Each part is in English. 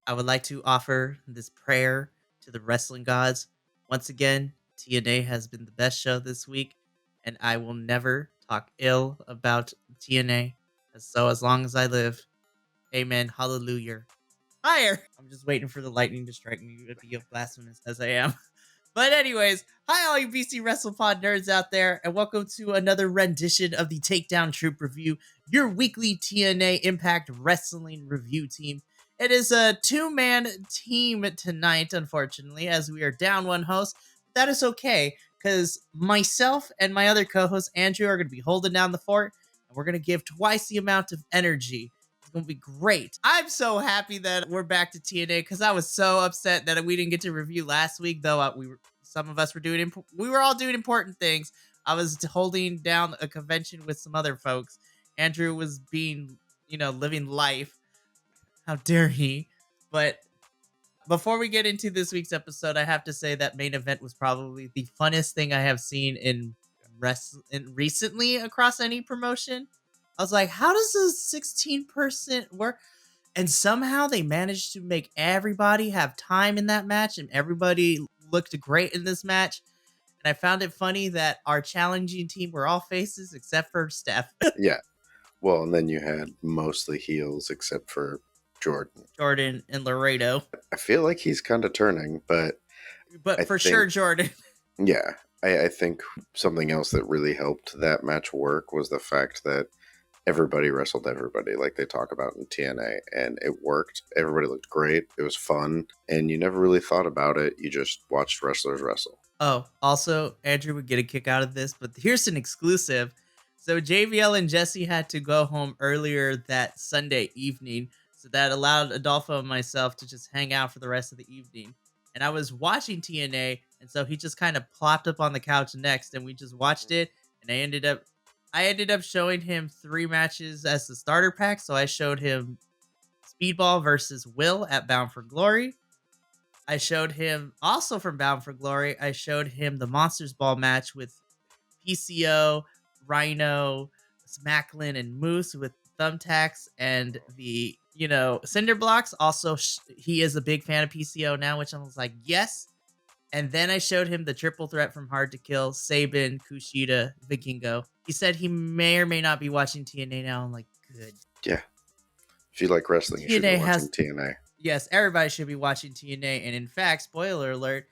I would like to offer this prayer to the wrestling gods. Once again, TNA has been the best show this week, and I will never talk ill about TNA. So as long as I live, amen, hallelujah. Higher! I'm just waiting for the lightning to strike me to be blasphemous as I am. But anyways, hi all you BC WrestlePod nerds out there, and welcome to another rendition of the Takedown Troop Review, your weekly TNA Impact Wrestling review team. It is a two-man team tonight, unfortunately, as we are down one host. That is okay, because myself and my other co-host, Andrew, are going to be holding down the fort, and we're going to give twice the amount of energy. It's going to be great. I'm so happy that we're back to TNA because I was so upset that we didn't get to review last week, though some of us were doing, we were all doing important things. I was holding down a convention with some other folks. Andrew was being, living life. How dare he? But before we get into this week's episode, I have to say that main event was probably the funnest thing I have seen in recently across any promotion. I was like, how does a 16% work? And somehow they managed to make everybody have time in that match, and everybody looked great in this match. And I found it funny that our challenging team were all faces except for Steph. Yeah. Well, and then you had mostly heels except for Jordan and Laredo. I feel like he's kind of turning, but sure, Jordan. Yeah. I think something else that really helped that match work was the fact that everybody wrestled everybody like they talk about in TNA, and it worked. Everybody looked great. It was fun, and you never really thought about it. You just watched wrestlers wrestle. Oh, also, Andrew would get a kick out of this, but here's an exclusive. So JVL and Jesse had to go home earlier that Sunday evening, so that allowed Adolfo and myself to just hang out for the rest of the evening. And I was watching TNA, and so he just kind of plopped up on the couch next, and we just watched it, and I ended up showing him 3 matches as the starter pack. So I showed him Speedball versus Will at Bound for Glory. I showed him also from Bound for Glory. I showed him the Monsters Ball match with PCO, Rhino, Smacklin, and Moose with thumbtacks and the cinder blocks. Also, he is a big fan of PCO now, which I was like, yes. And then I showed him the triple threat from Hard to Kill, Sabin, Kushida, Vikingo. He said he may or may not be watching TNA now. I'm like, good. Yeah. If you like wrestling, you should be watching TNA. Yes, everybody should be watching TNA. And in fact, spoiler alert,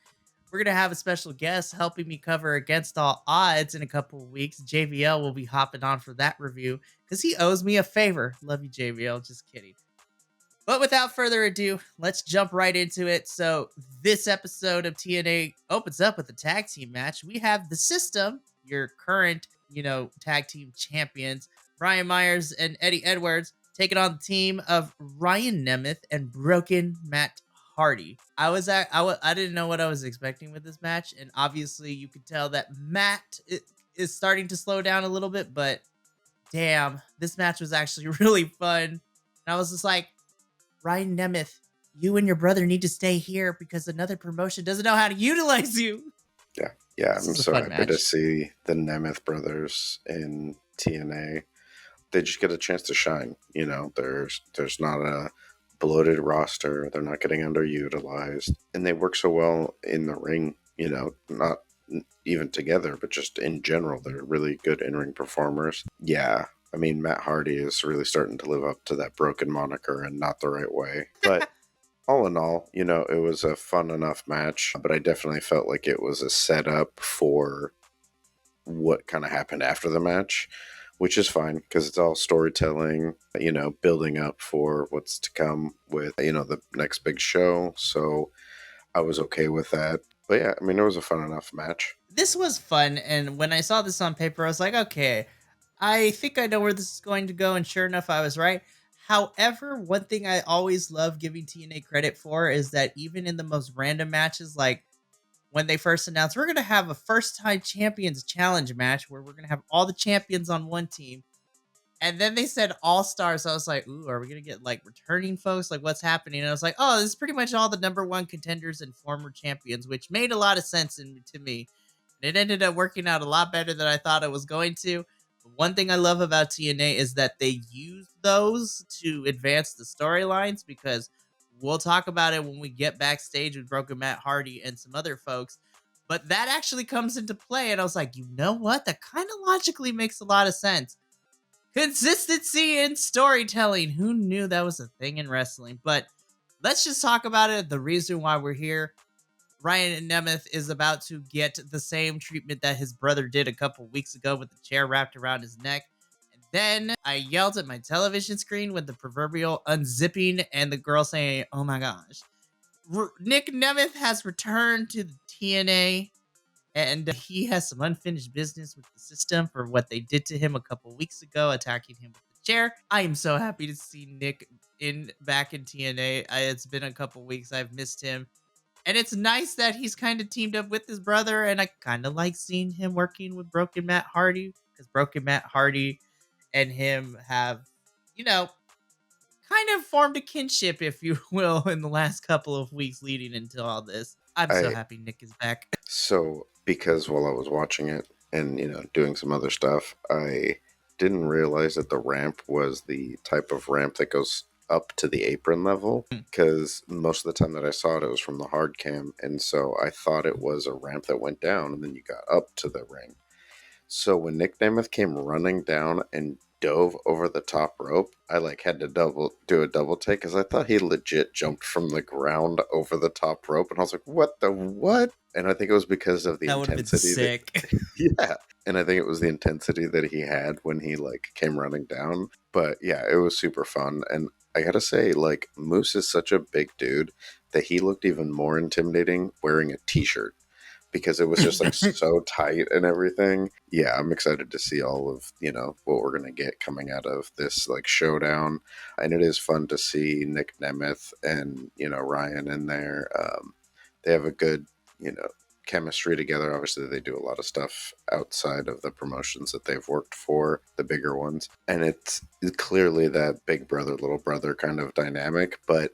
we're going to have a special guest helping me cover Against All Odds in a couple of weeks. JVL will be hopping on for that review because he owes me a favor. Love you, JVL. Just kidding. But without further ado, let's jump right into it. So this episode of TNA opens up with a tag team match. We have The System, your current, tag team champions, Brian Myers and Eddie Edwards, taking on the team of Ryan Nemeth and Broken Matt Hardy. I didn't know what I was expecting with this match, and obviously you could tell that Matt is starting to slow down a little bit, but damn, this match was actually really fun. And I was just like, Ryan Nemeth, you and your brother need to stay here because another promotion doesn't know how to utilize you. Yeah, I'm so happy to see the Nemeth brothers in TNA. They just get a chance to shine. There's not a bloated roster. They're not getting underutilized, and they work so well in the ring. Not even together, but just in general, they're really good in-ring performers. Yeah, I mean, Matt Hardy is really starting to live up to that broken moniker and not the right way. But all in all, it was a fun enough match, but I definitely felt like it was a setup for what kind of happened after the match, which is fine because it's all storytelling, building up for what's to come with, the next big show. So I was okay with that. But yeah, I mean, it was a fun enough match. This was fun. And when I saw this on paper, I was like, okay, I think I know where this is going to go. And sure enough, I was right. However, one thing I always love giving TNA credit for is that even in the most random matches, like when they first announced, we're going to have a first-time champions challenge match where we're going to have all the champions on one team. And then they said all-stars. I was like, ooh, are we going to get like returning folks? Like what's happening? And I was like, oh, this is pretty much all the number 1 contenders and former champions, which made a lot of sense to me. And it ended up working out a lot better than I thought it was going to. One thing I love about TNA is that they use those to advance the storylines, because We'll talk about it when we get backstage with Broken Matt Hardy and some other folks. But that actually comes into play. And I was like, you know what? That kind of logically makes a lot of sense. Consistency in storytelling. Who knew that was a thing in wrestling? But let's just talk about it. The reason why we're here. Ryan Nemeth is about to get the same treatment that his brother did a couple weeks ago with the chair wrapped around his neck. And then I yelled at my television screen with the proverbial unzipping and the girl saying, oh my gosh. Nick Nemeth has returned to the TNA and he has some unfinished business with the system for what they did to him a couple weeks ago, attacking him with the chair. I am so happy to see Nick back in TNA. It's been a couple weeks. I've missed him. And it's nice that he's kind of teamed up with his brother, and I kind of like seeing him working with Broken Matt Hardy because Broken Matt Hardy and him have, you know, kind of formed a kinship, if you will, in the last couple of weeks leading into all this. I'm so I happy Nick is back. So because while I was watching it and doing some other stuff, I didn't realize that the ramp was the type of ramp that goes up to the apron level, because most of the time that I saw it, it was from the hard cam, and so I thought it was a ramp that went down and then you got up to the ring. So when Nick Nemeth came running down and dove over the top rope, I had to do a double take because I thought he legit jumped from the ground over the top rope, and I was like, "What the what?" And I think it was because of the That would have been intensity sick. yeah, and I think it was the intensity that he had when he came running down. But yeah, it was super fun, and I gotta say, Moose is such a big dude that he looked even more intimidating wearing a t-shirt because it was just so tight and everything. Yeah, I'm excited to see all of, what we're going to get coming out of this showdown. And it is fun to see Nick Nemeth and, Ryan in there. They have a good, chemistry together. Obviously, they do a lot of stuff outside of the promotions that they've worked for, the bigger ones. And it's clearly that big brother, little brother kind of dynamic, but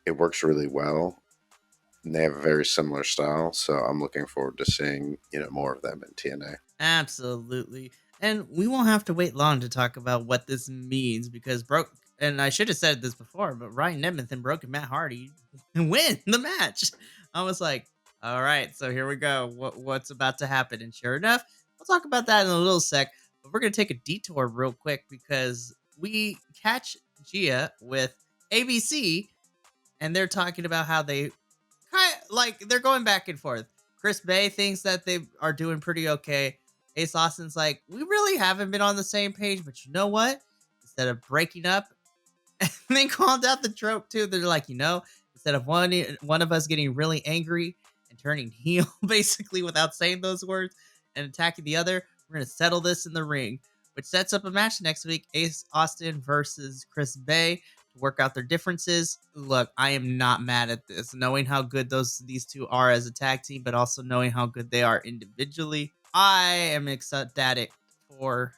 it works really well. And they have a very similar style, so I'm looking forward to seeing more of them in TNA. Absolutely. And we won't have to wait long to talk about what this means because and I should have said this before, but Ryan Nemeth and Broken Matt Hardy win the match. I was like, all right, so here we go. What's about to happen? And sure enough, we'll talk about that in a little sec. But we're gonna take a detour real quick because we catch Gia with ABC and they're talking about how they they're going back and forth. Chris Bay thinks that they are doing pretty okay. Ace Austin's like, we really haven't been on the same page, but you know what? Instead of breaking up, and they called out the trope too. They're like, instead of one of us getting really angry and turning heel, basically without saying those words, and attacking the other, we're gonna settle this in the ring, which sets up a match next week: Ace Austin versus Chris Bay to work out their differences. Look, I am not mad at this, knowing how good these two are as a tag team, but also knowing how good they are individually. I am ecstatic for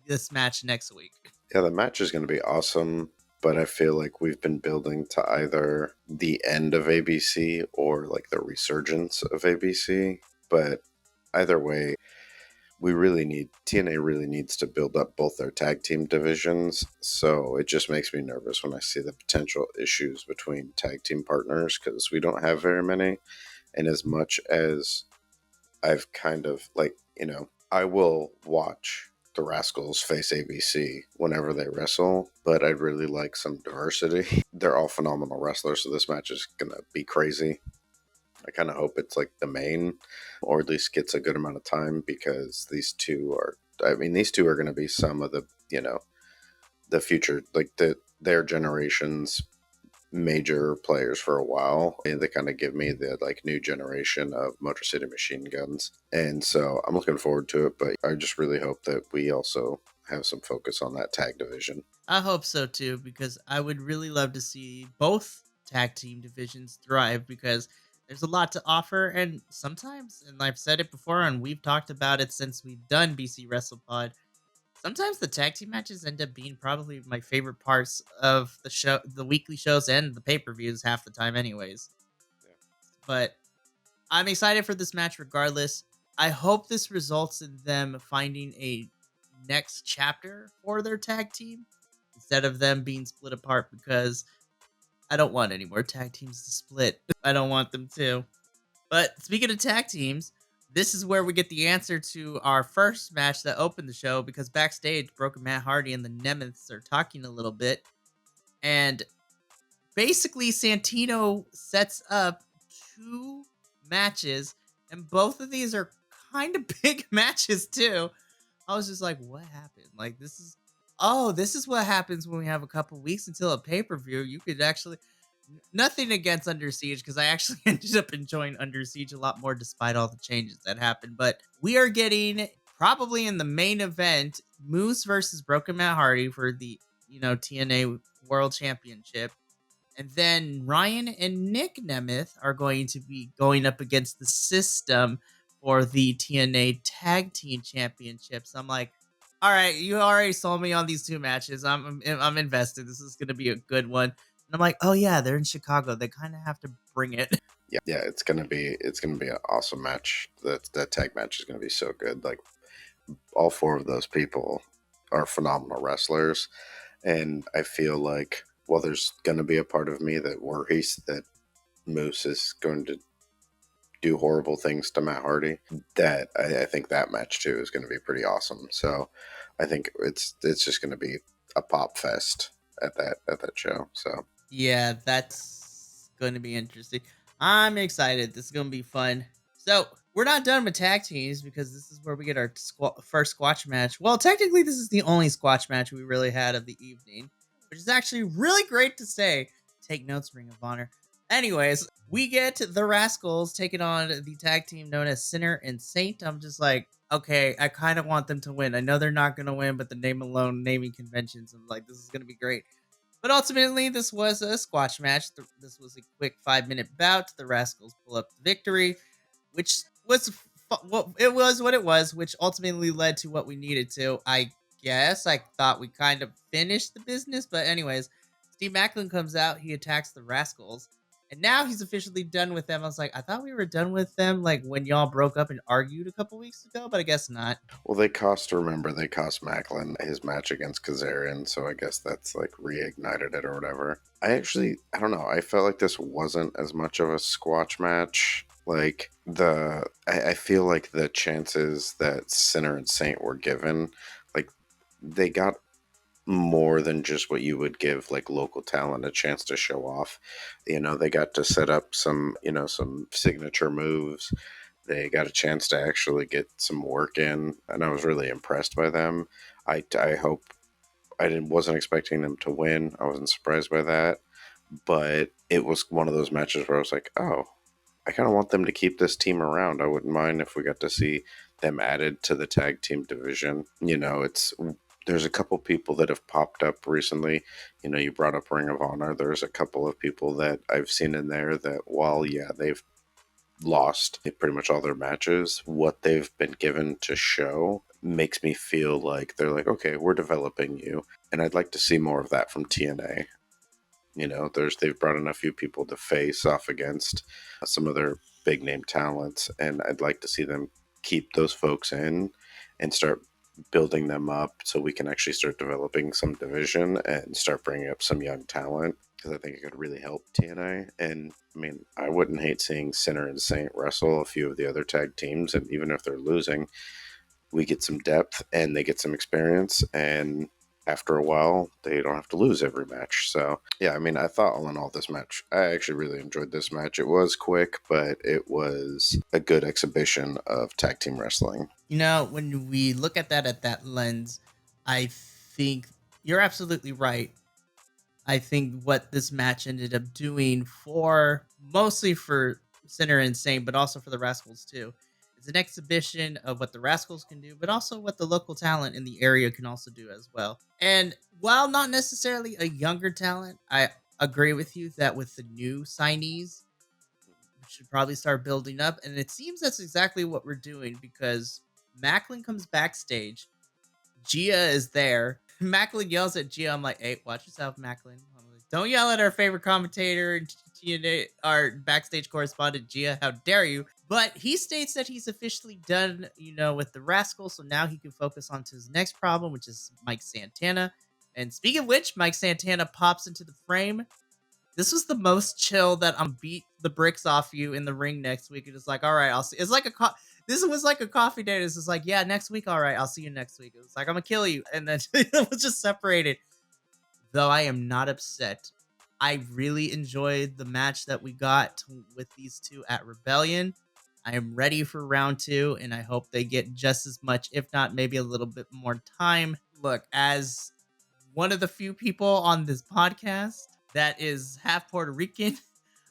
this match next week. Yeah, the match is going to be awesome, but I feel like we've been building to either the end of ABC or the resurgence of ABC. But either way, TNA really needs to build up both their tag team divisions. So it just makes me nervous when I see the potential issues between tag team partners because we don't have very many. And as much as I've kind of I will watch the Rascals face ABC whenever they wrestle, but I'd really like some diversity. They're all phenomenal wrestlers, so this match is going to be crazy. I kind of hope it's the main, or at least gets a good amount of time because these two are going to be some of the, the future, their generation's major players for a while, and they kind of give me the new generation of Motor City Machine Guns, and so I'm looking forward to it. But I just really hope that we also have some focus on that tag division. I hope so too, because I would really love to see both tag team divisions thrive because there's a lot to offer, and sometimes, and I've said it before, and we've talked about it since we've done BC WrestlePod. Sometimes the tag team matches end up being probably my favorite parts of the show, the weekly shows, and the pay-per-views half the time, anyways. Yeah. But I'm excited for this match regardless. I hope this results in them finding a next chapter for their tag team instead of them being split apart because I don't want any more tag teams to split. I don't want them to. But speaking of tag teams, this is where we get the answer to our first match that opened the show because backstage, Broken Matt Hardy and the Nemeths are talking a little bit. And basically, Santino sets up two matches, and both of these are kind of big matches, too. I was just like, what happened? Like, this is what happens when we have a couple weeks until a pay per view. You could actually, nothing against Under Siege because I actually ended up enjoying Under Siege a lot more despite all the changes that happened. But we are getting probably in the main event Moose versus Broken Matt Hardy for the TNA World Championship. And then Ryan and Nick Nemeth are going to be going up against the System for the TNA Tag Team Championships. I'm like, all right, you already sold me on these two matches. I'm invested. This is going to be a good one. And I'm like, oh yeah, they're in Chicago. They kind of have to bring it. Yeah, it's gonna be an awesome match. That tag match is gonna be so good. Like all four of those people are phenomenal wrestlers, and I feel like there's gonna be a part of me that worries that Moose is going to do horrible things to Matt Hardy. That I think that match too is going to be pretty awesome. So I think it's just going to be a pop fest at that show. So yeah, that's going to be interesting. I'm excited. This is going to be fun. So we're not done with tag teams because this is where we get our first squash match. Well, technically, this is the only squash match we really had of the evening, which is actually really great to say. Take notes, Ring of Honor. Anyways, we get the Rascals taking on the tag team known as Sinner and Saint. I'm just like, okay, I kind of want them to win. I know they're not going to win, but the name alone, naming conventions, I'm like, this is going to be great. But ultimately, this was a squash match. This was a quick 5-minute bout. The Rascals pull up the victory, which was it was what it was, which ultimately led to what we needed to. I guess I thought we kind of finished the business, but anyways, Steve Macklin comes out. He attacks the Rascals. And now he's officially done with them. I was like, I thought we were done with them like when y'all broke up and argued a couple weeks ago, but I guess not. well, they cost Macklin his match against Kazarian, so I guess that's like reignited it or whatever. I don't know. I felt like this wasn't as much of a squash match. Like I feel like the chances that Sinner and Saint were given, like they got more than just what you would give like local talent a chance to show off. They got to set up some signature moves. They got a chance to actually get some work in, and I was really impressed by them. I hope wasn't expecting them to win. I wasn't surprised by that, but it was one of those matches where I was like, oh, I kind of want them to keep this team around. I wouldn't mind if we got to see them added to the tag team division. There's a couple people that have popped up recently. You brought up Ring of Honor. There's a couple of people that I've seen in there that while, yeah, they've lost pretty much all their matches, what they've been given to show makes me feel like they're like, okay, we're developing you. And I'd like to see more of that from TNA. They've brought in a few people to face off against some of their big name talents, and I'd like to see them keep those folks in and start building them up so we can actually start developing some division and start bringing up some young talent, because I think it could really help TNA. And I mean, I wouldn't hate seeing Sinner and Saint wrestle a few of the other tag teams, and even if they're losing, we get some depth and they get some experience, and after a while, they don't have to lose every match. So, yeah, I mean, I thought all in all, this match, I actually really enjoyed this match. It was quick, but it was a good exhibition of tag team wrestling. When we look at that lens, I think you're absolutely right. I think what this match ended up doing mostly for Sinner and Saint, but also for the Rascals too, it's an exhibition of what the Rascals can do, but also what the local talent in the area can also do as well. And while not necessarily a younger talent, I agree with you that with the new signees, we should probably start building up. And it seems that's exactly what we're doing because Macklin comes backstage. Gia is there. Macklin yells at Gia. I'm like, hey, watch yourself, Macklin. I'm like, don't yell at our favorite commentator and TNA, our backstage correspondent, Gia. How dare you? But he states that he's officially done, with the Rascals. So now he can focus on to his next problem, which is Mike Santana. And speaking of which, Mike Santana pops into the frame. this was the most chill that I'm beat the bricks off you in the ring next week. And it's like, all right, I'll see. It's like this was like a coffee date. It's just like, yeah, next week. All right, I'll see you next week. It was like, I'm gonna kill you. And then it was just separated. Though I am not upset. I really enjoyed the match that we got with these two at Rebellion. I am ready for round two, and I hope they get just as much, if not maybe a little bit more time. Look, as one of the few people on this podcast that is half Puerto Rican,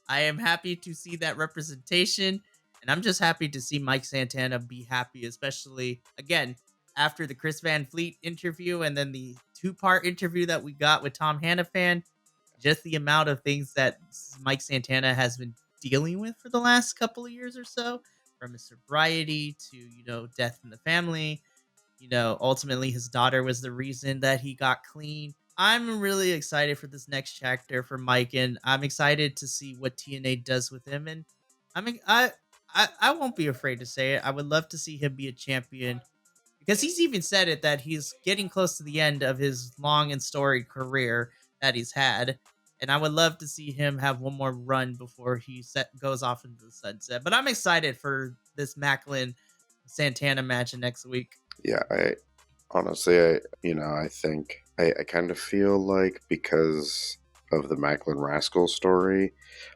I am happy to see that representation. And I'm just happy to see Mike Santana be happy, especially, again, after the Chris Van Fleet interview and then the two-part interview that we got with Tom Hannafan. Just the amount of things that Mike Santana has been dealing with for the last couple of years or so, from his sobriety to, death in the family. Ultimately his daughter was the reason that he got clean. I'm really excited for this next chapter for Mike, and I'm excited to see what TNA does with him. And I mean, I won't be afraid to say it. I would love to see him be a champion because he's even said it that he's getting close to the end of his long and storied career that he's had. And I would love to see him have one more run before he goes off into the sunset. But I'm excited for this Macklin Santana match next week. Yeah, I honestly, I think I kind of feel like because of the Macklin Rascal story,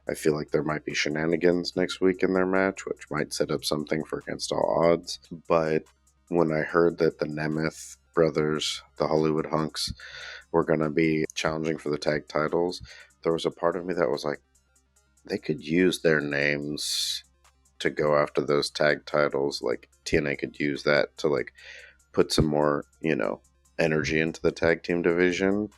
I feel like there might be shenanigans next week in their match, which might set up something for Against All Odds. But when I heard that the Nemeth brothers, the Hollywood Hunks, were going to be challenging for the tag titles, there was a part of me that was like, they could use their names to go after those tag titles. Like TNA could use that to like put some more, energy into the tag team division,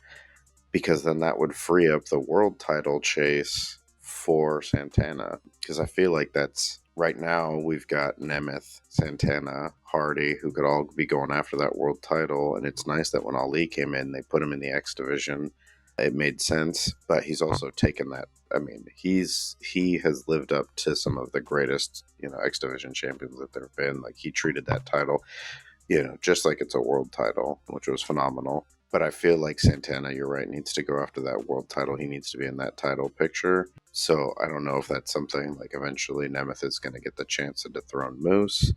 because then that would free up the world title chase for Santana. Because I feel like that's right now we've got Nemeth, Santana, Hardy, who could all be going after that world title. And it's nice that when Ali came in, they put him in the X division. It made sense, but he's also taken that. I mean, he has lived up to some of the greatest, X division champions that there have been. Like he treated that title, just like it's a world title, which was phenomenal. But I feel like Santana, you're right, needs to go after that world title. He needs to be in that title picture. So I don't know if that's something like eventually Nemeth is going to get the chance to dethrone Moose.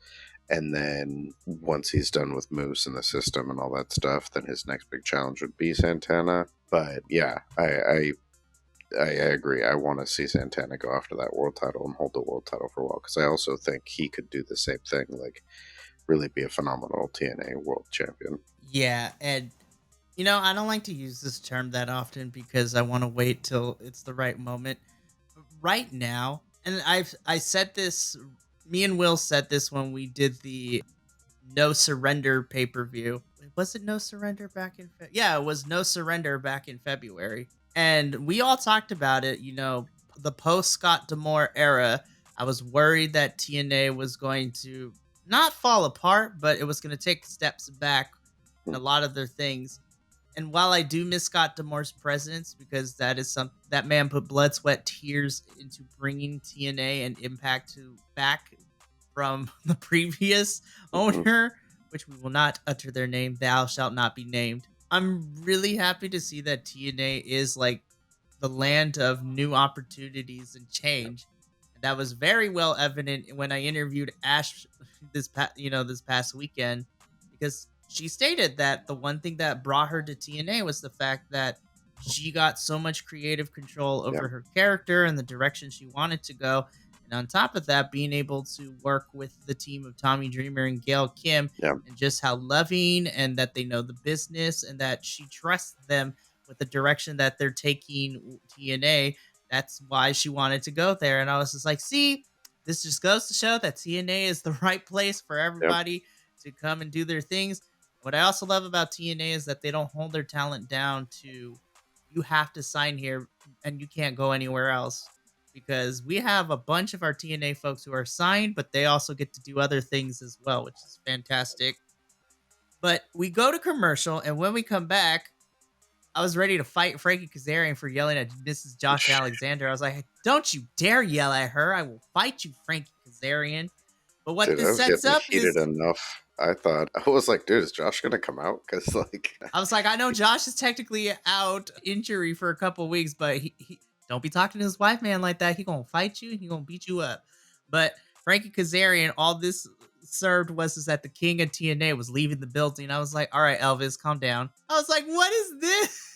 And then once he's done with Moose and the system and all that stuff, then his next big challenge would be Santana. But yeah, I agree. I want to see Santana go after that world title and hold the world title for a while, because I also think he could do the same thing, like really be a phenomenal TNA world champion. Yeah, and I don't like to use this term that often because I want to wait till it's the right moment. But right now, and I said this, me and Will said this when we did the No Surrender pay-per-view. Was it No Surrender back in yeah, it was No Surrender back in February. And we all talked about it, the post Scott D'Amore era. I was worried that TNA was going to not fall apart, but it was going to take steps back in a lot of their things. And while I do miss Scott D'Amore's presence, because that man put blood, sweat, tears into bringing TNA and Impact back from the previous owner, which we will not utter their name, thou shalt not be named. I'm really happy to see that TNA is like the land of new opportunities and change. And that was very well evident when I interviewed Ash this past weekend, because she stated that the one thing that brought her to TNA was the fact that she got so much creative control over her character and the direction she wanted to go. And on top of that, being able to work with the team of Tommy Dreamer and Gail Kim, and just how loving and that they know the business and that she trusts them with the direction that they're taking TNA. That's why she wanted to go there. And I was just like, see, this just goes to show that TNA is the right place for everybody to come and do their things. What I also love about TNA is that they don't hold their talent down to, you have to sign here and you can't go anywhere else. Because we have a bunch of our TNA folks who are signed, but they also get to do other things as well, which is fantastic. But we go to commercial, and when we come back, I was ready to fight Frankie Kazarian for yelling at Mrs. Josh Alexander. I was like, don't you dare yell at her. I will fight you, Frankie Kazarian. But what this sets up is enough. I was like, dude, is Josh gonna come out? Because I was like, I know Josh is technically out injury for a couple weeks, but don't be talking to his wife, man, like that. He gonna fight you. He gonna beat you up. But Frankie Kazarian, all this served was is that the king of TNA was leaving the building. I was like, all right, Elvis, calm down. I was like, what is this?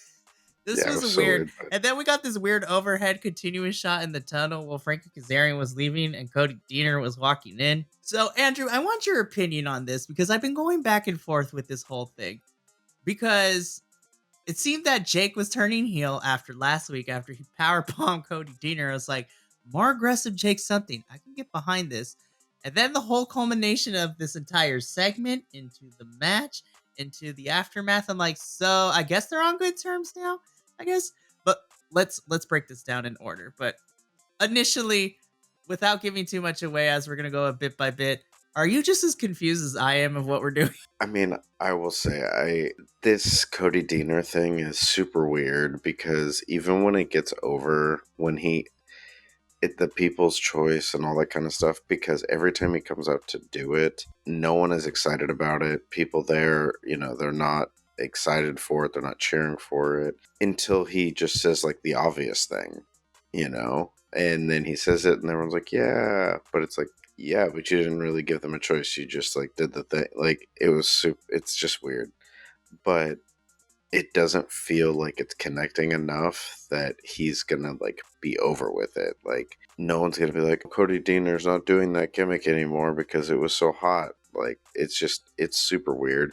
This Yeah, it was was a so weird. weird. But And then we got this weird overhead continuous shot in the tunnel while Frankie Kazarian was leaving and Cody Deere was walking in. So, Andrew, I want your opinion on this because I've been going back and forth with this whole thing. Because it seemed that Jake was turning heel after last week after he powerbombed Cody Deere. I was like, more aggressive Jake something. I can get behind this. And then the whole culmination of this entire segment into the match, into the aftermath. I'm like, so I guess they're on good terms now. I guess. But let's break this down in order. But initially, without giving too much away, as we're gonna go a bit by bit, are you just as confused as I am of what we're doing? I mean, I will say, this Cody Deere thing is super weird because even when it gets over, when the people's choice and all that kind of stuff, because every time he comes out to do it, no one is excited about it. People there, they're not excited for it. They're not cheering for it until he just says like the obvious thing, and then he says it and everyone's like, yeah, but it's like, yeah, but you didn't really give them a choice. You just like did the thing. Like it's just weird, but it doesn't feel like it's connecting enough that he's gonna like be over with it. Like no one's gonna be like, Cody Deaner's not doing that gimmick anymore because it was so hot. Like it's super weird.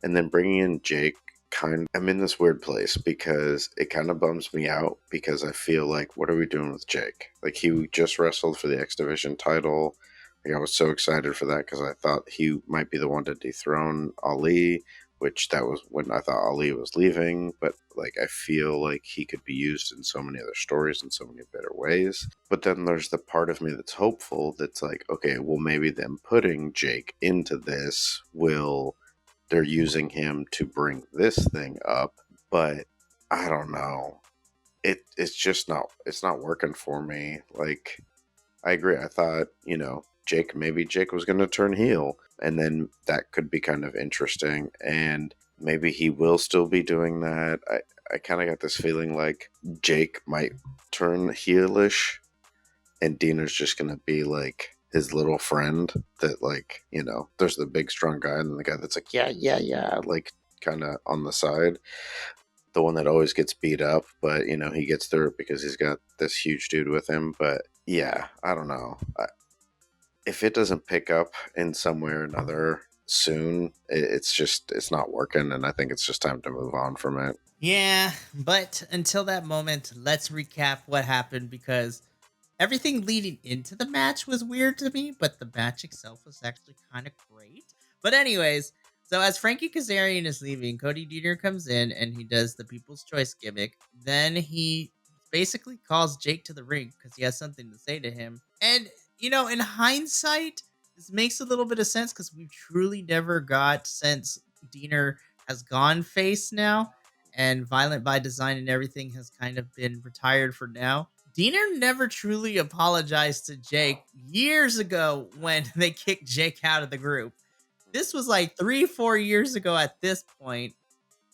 And then bringing in Jake, I'm in this weird place because it kind of bums me out because I feel like, what are we doing with Jake? Like he just wrestled for the X Division title. Like I was so excited for that because I thought he might be the one to dethrone Ali, which that was when I thought Ali was leaving, but like I feel like he could be used in so many other stories in so many better ways. But then there's the part of me that's hopeful that's like, okay, well maybe them putting Jake into this they're using him to bring this thing up, but I don't know. It's not working for me. Like I agree. I thought, maybe Jake was going to turn heel, and then that could be kind of interesting, and maybe he will still be doing that. I kind of got this feeling like Jake might turn heelish, and Dina's just going to be like his little friend that, like, there's the big strong guy, and then the guy that's like, yeah, yeah, yeah, like kind of on the side. The one that always gets beat up, but he gets through it because he's got this huge dude with him. But yeah, I don't know. If it doesn't pick up in some way or another soon, it's not working, and I think it's just time to move on from it. Yeah, but until that moment, let's recap what happened because everything leading into the match was weird to me, but the match itself was actually kind of great. But anyways, so as Frankie Kazarian is leaving, Cody Deere comes in and he does the People's Choice gimmick. Then he basically calls Jake to the ring because he has something to say to him. And, in hindsight, this makes a little bit of sense because we truly never got, since Deere has gone face now and Violent by Design and everything has kind of been retired for now. Deere never truly apologized to Jake years ago when they kicked Jake out of the group. This was like 3-4 years ago at this point,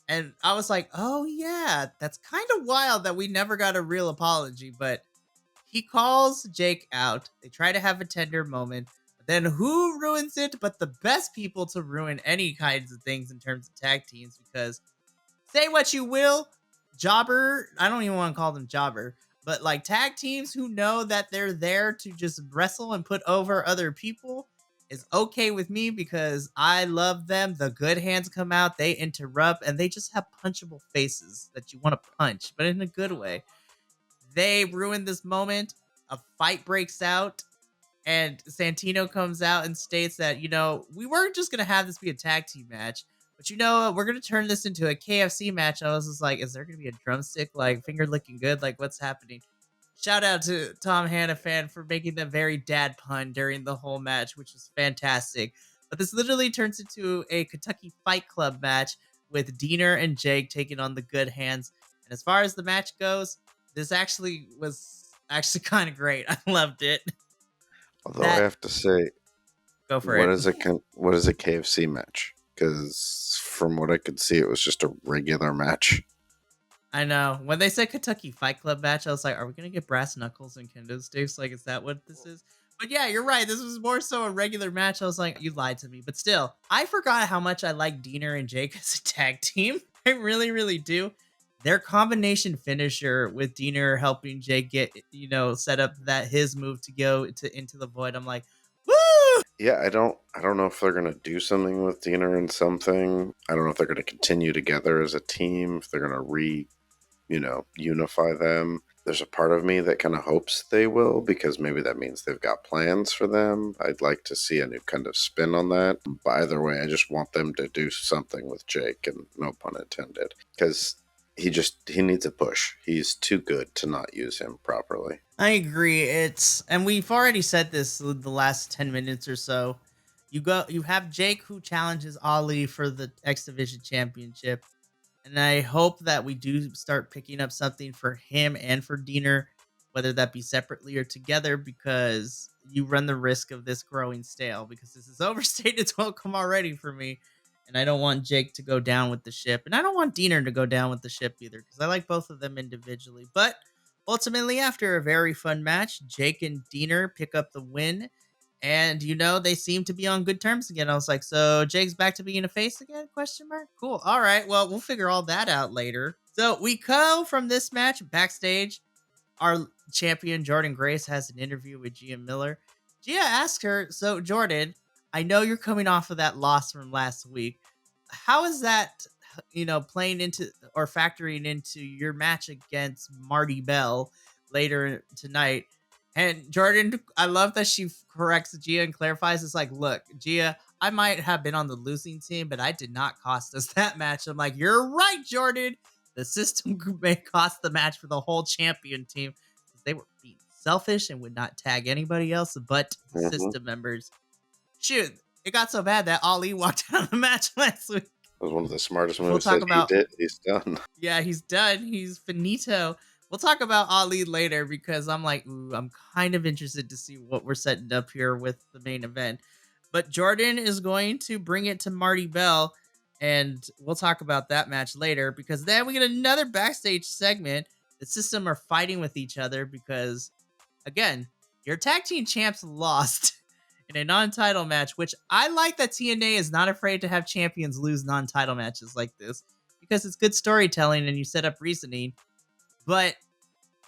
and I was like, oh yeah, that's kind of wild that we never got a real apology. But he calls Jake out. They try to have a tender moment. But then who ruins it but the best people to ruin any kinds of things in terms of tag teams? Because say what you will, jobber, I don't even want to call them jobber, but like tag teams who know that they're there to just wrestle and put over other people is okay with me because I love them. The good hands come out, they interrupt, and they just have punchable faces that you want to punch, but in a good way. They ruin this moment. A fight breaks out, and Santino comes out and states that, we weren't just going to have this be a tag team match, but we're going to turn this into a KFC match. I was just like, is there going to be a drumstick, like finger licking good? Like, what's happening? Shout out to Tom Hannafan for making the very dad pun during the whole match, which was fantastic. But this literally turns into a Kentucky Fight Club match with Deere and Jake taking on the good hands. And as far as the match goes, this actually was kind of great. I loved it. Although I have to say, Go for it. What is a KFC match? Because from what I could see, it was just a regular match. I know. When they said Kentucky Fight Club match, I was like, are we going to get brass knuckles and kendo sticks? Like, is that what this is? But yeah, you're right. This was more so a regular match. I was like, you lied to me. But still, I forgot how much I like Diener and Jake as a tag team. I really, really do. Their combination finisher with Diener helping Jake get, set up that his move to go to into the void. I'm like, woo! Yeah, I don't know if they're gonna do something with Diener and something. I don't know if they're gonna continue together as a team, if they're gonna unify them. There's a part of me that kind of hopes they will, because maybe that means they've got plans for them. I'd like to see a new kind of spin on that. But either way, I just want them to do something with Jake, and no pun intended, because he needs a push. He's too good to not use him properly. I agree. And we've already said this the last 10 minutes or so. You have Jake who challenges Ali for the X Division Championship. And I hope that we do start picking up something for him and for Diener, whether that be separately or together, because you run the risk of this growing stale, because this is overstayed its welcome already for me. And I don't want Jake to go down with the ship. And I don't want Diener to go down with the ship either, because I like both of them individually. But ultimately, after a very fun match, Jake and Diener pick up the win. And they seem to be on good terms again. I was like, so Jake's back to being a face again? Question mark. Cool. All right. Well, we'll figure all that out later. So we go from this match backstage. Our champion Jordan Grace has an interview with Gia Miller. Gia asks her, so Jordan, I know you're coming off of that loss from last week. How is that, playing into or factoring into your match against Marty Bell later tonight? And Jordan, I love that she corrects Gia and clarifies. It's like, look, Gia, I might have been on the losing team, but I did not cost us that match. I'm like, you're right, Jordan. The system may cost the match for the whole champion team, because they were being selfish and would not tag anybody else but the system members. Shoot, it got so bad that Ali walked out of the match last week. It was one of the smartest moves he did. He's done. Yeah, he's done. He's finito. We'll talk about Ali later, because I'm like, ooh, I'm kind of interested to see what we're setting up here with the main event. But Jordan is going to bring it to Marty Bell, and we'll talk about that match later, because then we get another backstage segment. The system are fighting with each other because, again, your tag team champs lost in a non-title match, which I like that TNA is not afraid to have champions lose non-title matches like this, because it's good storytelling and you set up reasoning. But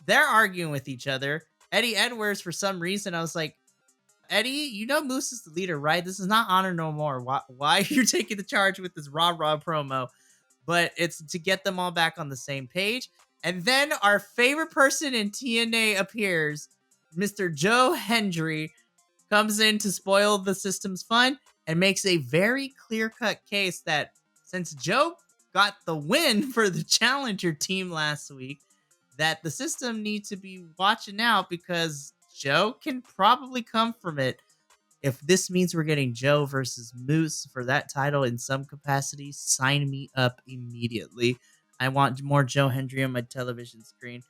they're arguing with each other. Eddie Edwards, for some reason, I was like, Eddie, Moose is the leader, right? This is not Honor No More. Why are you taking the charge with this rah-rah promo? But it's to get them all back on the same page. And then our favorite person in TNA appears. Mr. Joe Hendry comes in to spoil the system's fun and makes a very clear-cut case that since Joe got the win for the Challenger team last week, that the system needs to be watching out, because Joe can probably come from it. If this means we're getting Joe versus Moose for that title in some capacity, sign me up immediately. I want more Joe Hendry on my television screen.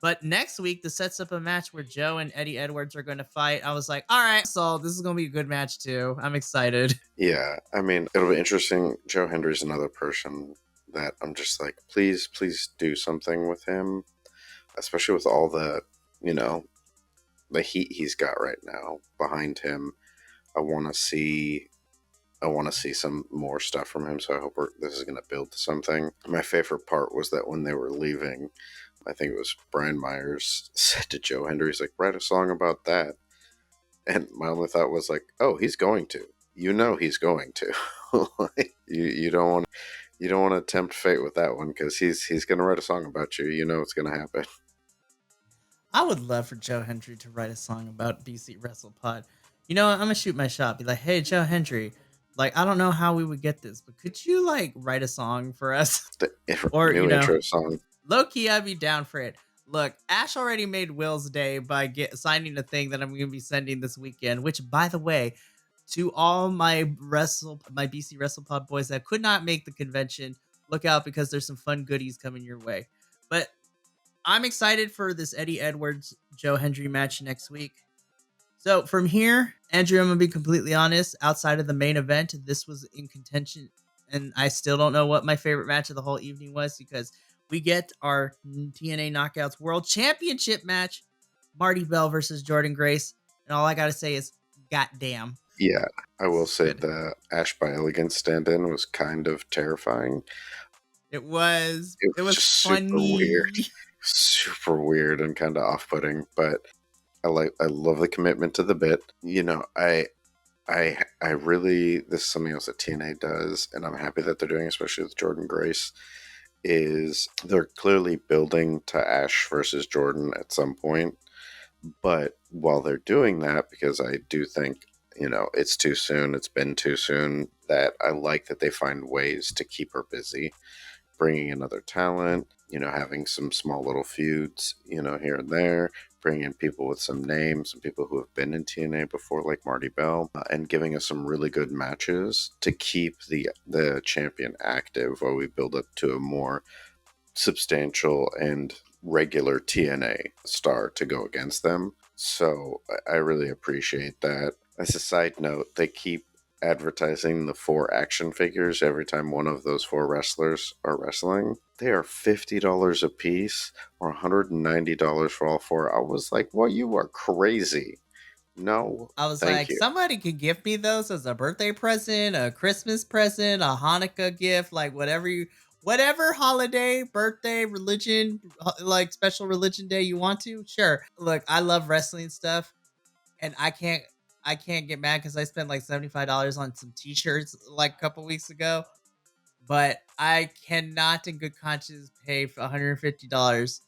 But next week, this sets up a match where Joe and Eddie Edwards are going to fight. I was like, all right, so this is going to be a good match too. I'm excited. Yeah, I mean, it'll be interesting. Joe Hendry's another person that I'm just like, please do something with him, especially with all the, the heat he's got right now behind him. I want to see some more stuff from him, so I hope this is going to build to something. My favorite part was that when they were leaving, I think it was Brian Myers said to Joe Hendry, he's like, write a song about that. And my only thought was like, oh, he's going to. He's going to. you don't want to tempt fate with that one, because he's going to write a song about you. It's going to happen. I would love for Joe Hendry to write a song about BC WrestlePod. I'm going to shoot my shot. Be like, hey, Joe Hendry, I don't know how we would get this, but could you, write a song for us? Or, new intro song. Low-key, I'd be down for it. Look, Ash already made Will's day by signing a thing that I'm going to be sending this weekend, which, by the way, to all my BC WrestlePod boys that could not make the convention, look out, because there's some fun goodies coming your way. But I'm excited for this Eddie Edwards Joe Hendry match next week. So from here, Andrew, I'm going to be completely honest. Outside of the main event, this was in contention, and I still don't know what my favorite match of the whole evening was, because we get our TNA Knockouts World Championship match, Marty Bell versus Jordan Grace. And all I got to say is, goddamn. Yeah, I will say Good. the Ash by Elegance stand-in was kind of terrifying. It was Just funny. super weird and kind of off-putting, but I love the commitment to the bit. I really, this is something else that TNA does, and I'm happy that they're doing, especially with Jordan Grace, is they're clearly building to Ash versus Jordan at some point. But while they're doing that, because I do think, it's too soon, it's been too soon, that I like that they find ways to keep her busy, bringing in other talent, having some small little feuds, here and there, bringing in people with some names, some people who have been in TNA before, like Marty Bell, and giving us some really good matches to keep the champion active while we build up to a more substantial and regular TNA star to go against them. So I really appreciate that. As a side note, they keep advertising the 4 action figures every time one of those 4 wrestlers are wrestling. They are $50 a piece or $190 for all 4. I was like, well, you are crazy. No, I was thank like, you. somebody could give me those as a birthday present, a Christmas present, a Hanukkah gift, like whatever holiday, birthday, religion, like special religion day you want to. Sure. Look, I love wrestling stuff, and I can't get mad because I spent like $75 on some t-shirts like a couple weeks ago. But I cannot in good conscience pay for $150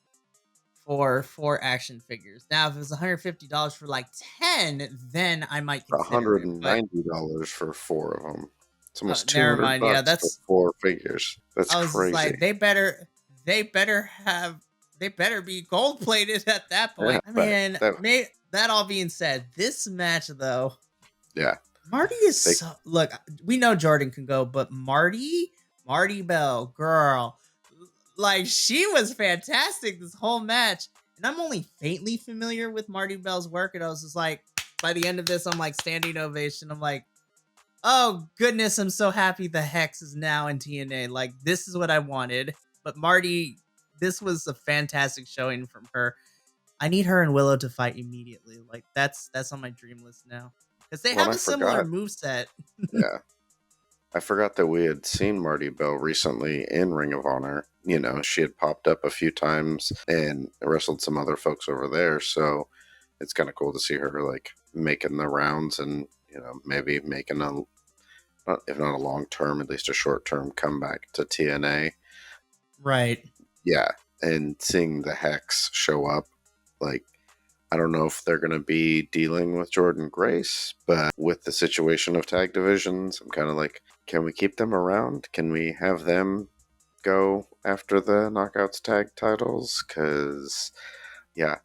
for 4 action figures. Now, if it was $150 for like 10, then I might consider it. But $190 for 4 of them. It's almost never 200 mind. Yeah, bucks for that's. 4 figures. That's I was just like, crazy. they better be gold plated at that Yeah, point. I mean, that that all being said, this match though, yeah. Marty is They so. Look, we know Jordan can go, but Marty Bell, girl, like she was fantastic this whole match. And I'm only faintly familiar with Marty Bell's work, and I was just like, by the end of this, I'm like standing ovation. I'm like, oh goodness, I'm so happy the Hex is now in TNA. Like this is what I wanted. But Marty, this was a fantastic showing from her. I need her and Willow to fight immediately. Like that's on my dream list now because they Well, have I a similar forgot. move set. Yeah, I forgot that we had seen Marty Bell recently in Ring of Honor. She had popped up a few times and wrestled some other folks over there. So it's kind of cool to see her like making the rounds and maybe making if not a long term, at least a short term comeback to TNA. Right. Yeah, and seeing the Hex show up, like, I don't know if they're going to be dealing with Jordan Grace, but with the situation of tag divisions, I'm kind of like, can we keep them around? Can we have them go after the Knockouts tag titles? Because, yeah,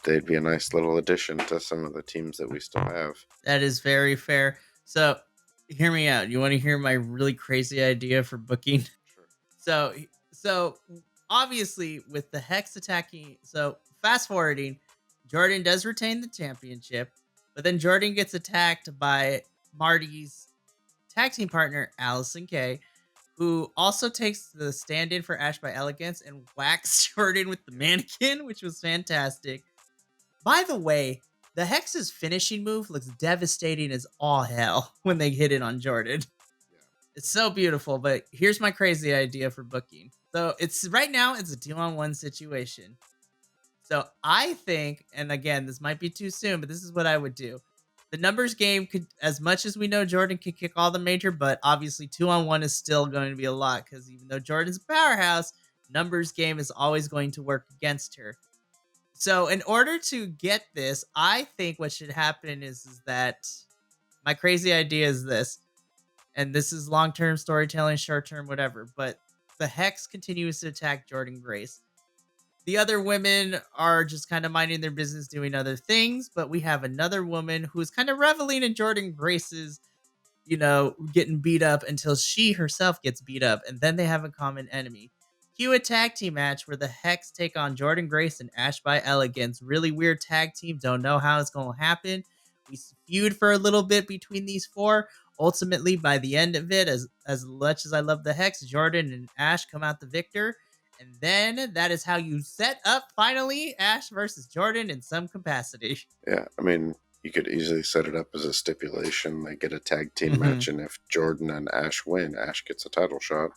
they'd be a nice little addition to some of the teams that we still have. That is very fair. So, hear me out. You want to hear my really crazy idea for booking? Sure. So obviously with the Hex attacking, so fast forwarding, Jordan does retain the championship, but then Jordan gets attacked by Marty's tag team partner Allison Kay, who also takes the stand-in for Ash by Elegance and whacks Jordan with the mannequin, which was fantastic. By the way, the Hex's finishing move looks devastating as all hell when they hit it on Jordan. It's so beautiful, but here's my crazy idea for booking. So it's right now it's a 2-on-1 situation. So I think, and again, this might be too soon, but this is what I would do. The numbers game could, as much as we know Jordan can kick all the major, but obviously 2-on-1 is still going to be a lot because even though Jordan's a powerhouse, numbers game is always going to work against her. So in order to get this, I think what should happen is that my crazy idea is this, and this is long-term storytelling, short-term, whatever, but the Hex continues to attack Jordan Grace. The other women are just kind of minding their business, doing other things, but we have another woman who's kind of reveling in Jordan Grace's, getting beat up until she herself gets beat up, and then they have a common enemy. Cue a tag team match where the Hex take on Jordan Grace and Ash by Elegance. Really weird tag team, don't know how it's going to happen. We feud for a little bit between these 4. Ultimately, by the end of it, as much as I love the Hex, Jordan and Ash come out the victor. And then that is how you set up finally Ash versus Jordan in some capacity. Yeah, I mean, you could easily set it up as a stipulation. They get a tag team Mm-hmm. match, and if Jordan and Ash win, Ash gets a title shot.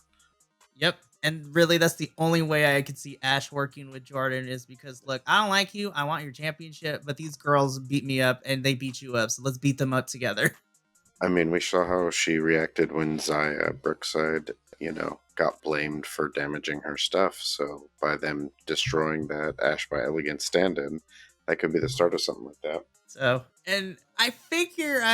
Yep. And really, that's the only way I could see Ash working with Jordan is because, look, I don't like you. I want your championship, but these girls beat me up and they beat you up. So let's beat them up together. I mean, we saw how she reacted when Zaya Brookside, got blamed for damaging her stuff. So by them destroying that Ash by Elegance stand-in, that could be the start of something like that. So, and I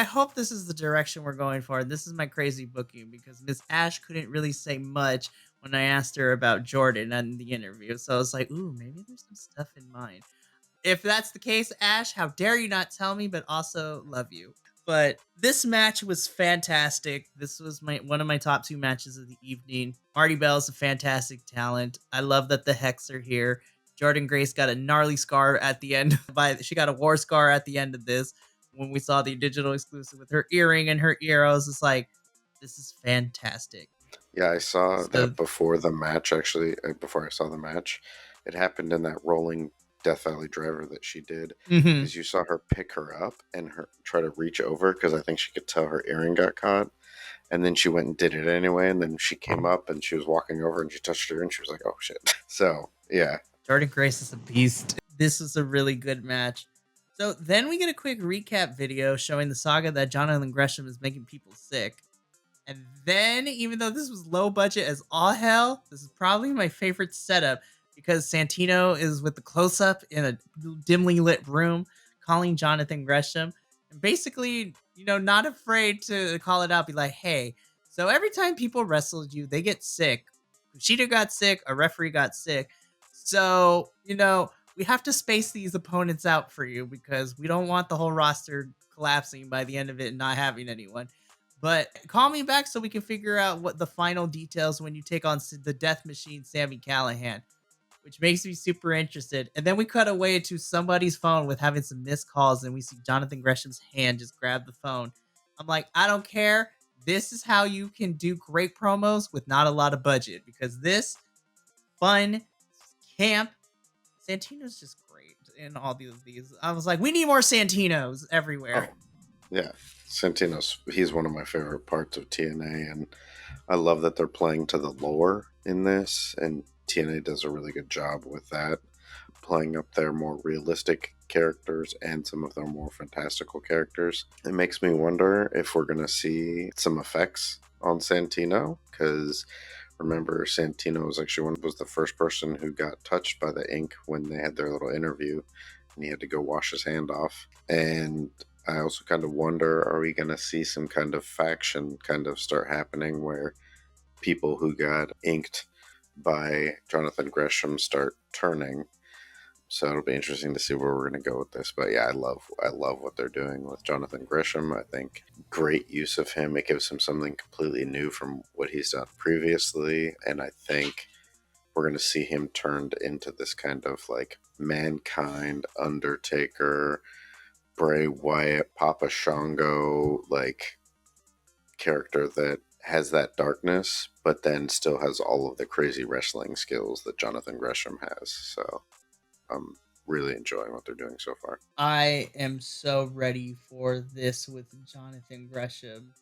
hope this is the direction we're going for. This is my crazy booking because Miss Ash couldn't really say much when I asked her about Jordan in the interview. So I was like, ooh, maybe there's some stuff in mind. If that's the case, Ash, how dare you not tell me, but also love you. But this match was fantastic. This was one of my top 2 matches of the evening. Marty Bell is a fantastic talent. I love that the Hex are here. Jordan Grace got a gnarly scar at the end. She got a war scar at the end of this when we saw the digital exclusive with her earring and her ear. I was just like, this is fantastic. Yeah, I saw So, that before the match, actually. Before I saw the match, it happened in that rolling Death Valley driver that she did. mhm. Is you saw her pick her up and her try to reach over because I think she could tell her earring got caught. And then she went and did it anyway. And then she came up and she was walking over and she touched her and she was like, oh shit. So, yeah. Jordan Grace is a beast. This is a really good match. So then we get a quick recap video showing the saga that Jonathan Gresham is making people sick. And then, even though this was low budget as all hell, this is probably my favorite setup because Santino is with the close up in a dimly lit room calling Jonathan Gresham. And basically, not afraid to call it out, be like, hey, so every time people wrestled you, they get sick. Kushida got sick, a referee got sick. So, we have to space these opponents out for you because we don't want the whole roster collapsing by the end of it and not having anyone. But call me back so we can figure out what the final details when you take on the Death Machine, Sammy Callahan, which makes me super interested. And then we cut away to somebody's phone with having some missed calls, and we see Jonathan Gresham's hand just grab the phone. I'm like, I don't care. This is how you can do great promos with not a lot of budget because this fun camp Santino's just great in all these. I was like, we need more Santinos everywhere. Oh, yeah. Santino's, he's one of my favorite parts of TNA. And I love that they're playing to the lore in this. And TNA does a really good job with that, playing up their more realistic characters and some of their more fantastical characters. It makes me wonder if we're going to see some effects on Santino, because remember, Santino was the first person who got touched by the ink when they had their little interview, and he had to go wash his hand off. And I also kind of wonder, are we going to see some kind of faction kind of start happening where people who got inked by Jonathan Gresham start turning? So it'll be interesting to see where we're going to go with this. But yeah, I love what they're doing with Jonathan Gresham. I think great use of him. It gives him something completely new from what he's done previously. And I think we're going to see him turned into this kind of like Mankind, Undertaker, Bray Wyatt, Papa Shango, like character that has that darkness, but then still has all of the crazy wrestling skills that Jonathan Gresham has. So I'm really enjoying what they're doing so far. I am so ready for this with Jonathan Gresham.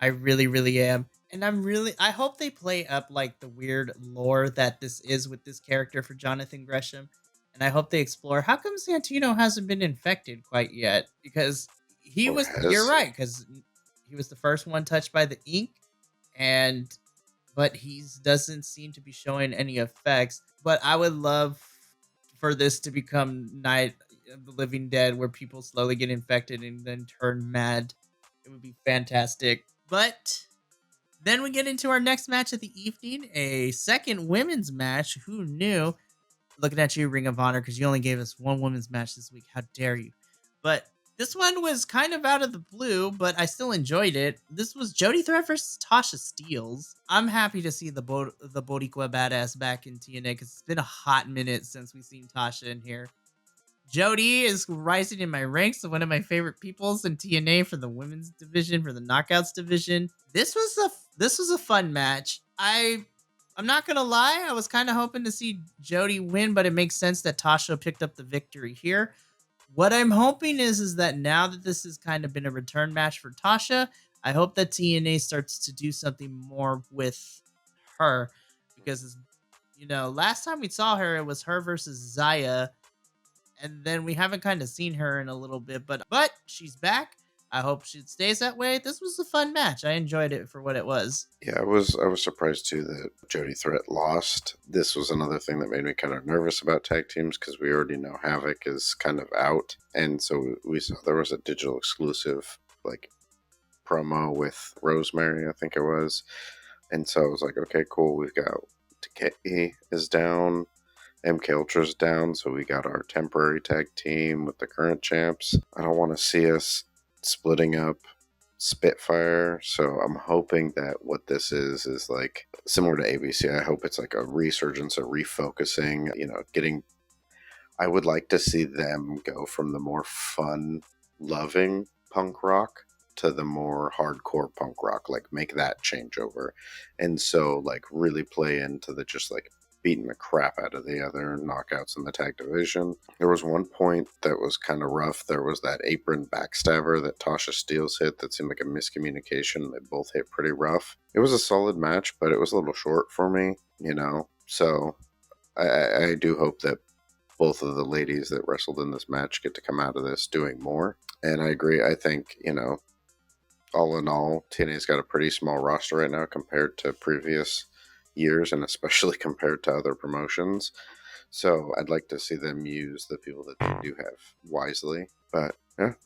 I really, really am. And I hope they play up like the weird lore that this is with this character for Jonathan Gresham. And I hope they explore how come Santino hasn't been infected quite yet? Because you're right, because he was the first one touched by the ink, but he doesn't seem to be showing any effects. But I would love for this to become Night of the Living Dead, where people slowly get infected and then turn mad. It would be fantastic. But then we get into our next match of the evening, a second women's match. Who knew? Looking at you, Ring of Honor, because you only gave us one women's match this week. How dare you? But this one was kind of out of the blue, but I still enjoyed it. This was Jody Threat versus Tasha Steelz. I'm happy to see the Boricua badass back in TNA because it's been a hot minute since we've seen Tasha in here. Jody is rising in my ranks of one of my favorite peoples in TNA for the women's division, for the Knockouts division. This was a fun match. I I'm not gonna lie, I was kind of hoping to see Jody win, but it makes sense that Tasha picked up the victory here. What I'm hoping is that now that this has kind of been a return match for Tasha, I hope that TNA starts to do something more with her because last time we saw her, it was her versus Zaya, and then we haven't kind of seen her in a little bit, but she's back. I hope she stays that way. This was a fun match. I enjoyed it for what it was. Yeah, I was surprised too that Jody Threat lost. This was another thing that made me kind of nervous about tag teams because we already know Havoc is kind of out, and so we saw there was a digital exclusive like promo with Rosemary, I think it was, and so I was like, okay, cool. We've got Decay is down, MK Ultra's down, so we got our temporary tag team with the current champs. I don't want to see us splitting up Spitfire, so I'm hoping that what this is like similar to ABC. I hope it's like a resurgence, a refocusing, getting. I would like to see them go from the more fun loving punk rock to the more hardcore punk rock, like make that changeover. And so like really play into the just like beating the crap out of the other knockouts in the tag division. There was one point that was kind of rough. There was that apron backstabber that Tasha Steelz hit that seemed like a miscommunication. They both hit pretty rough. It was a solid match, but it was a little short for me, So I do hope that both of the ladies that wrestled in this match get to come out of this doing more. And I agree. I think, all in all, TNA's got a pretty small roster right now compared to previous years and especially compared to other promotions. So I'd like to see them use the people that they do have wisely. But yeah, it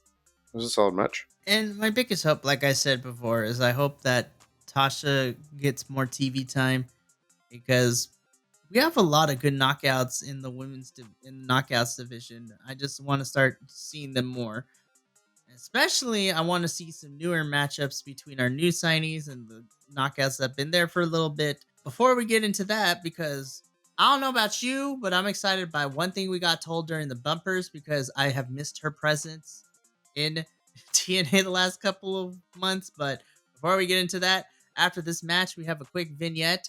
was a solid match. And my biggest hope, like I said before, is I hope that Tasha gets more TV time because we have a lot of good knockouts in the in the knockouts division. I just want to start seeing them more. Especially, I want to see some newer matchups between our new signees and the knockouts that have been there for a little bit. Before we get into that, because I don't know about you, but I'm excited by one thing we got told during the bumpers because I have missed her presence in TNA the last couple of months. But before we get into that, after this match, we have a quick vignette.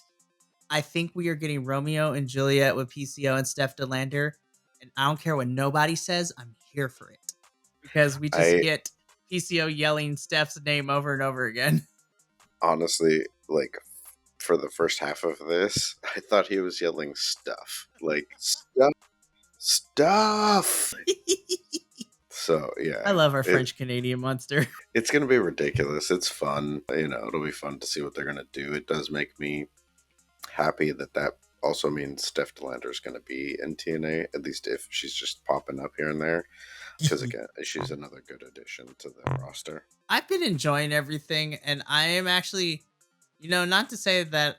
I think we are getting Romeo and Juliet with PCO and Steph DeLander. And I don't care what nobody says, I'm here for it. Because we just get PCO yelling Steph's name over and over again. Honestly, like for the first half of this, I thought he was yelling stuff. Like stuff. So yeah, I love our French Canadian monster. It's gonna be ridiculous. It's fun. It'll be fun to see what they're gonna do. It does make me happy that also means Steph DeLander is gonna be in TNA, at least if she's just popping up here and there. Because again, she's another good addition to the roster. I've been enjoying everything, and I am actually, not to say that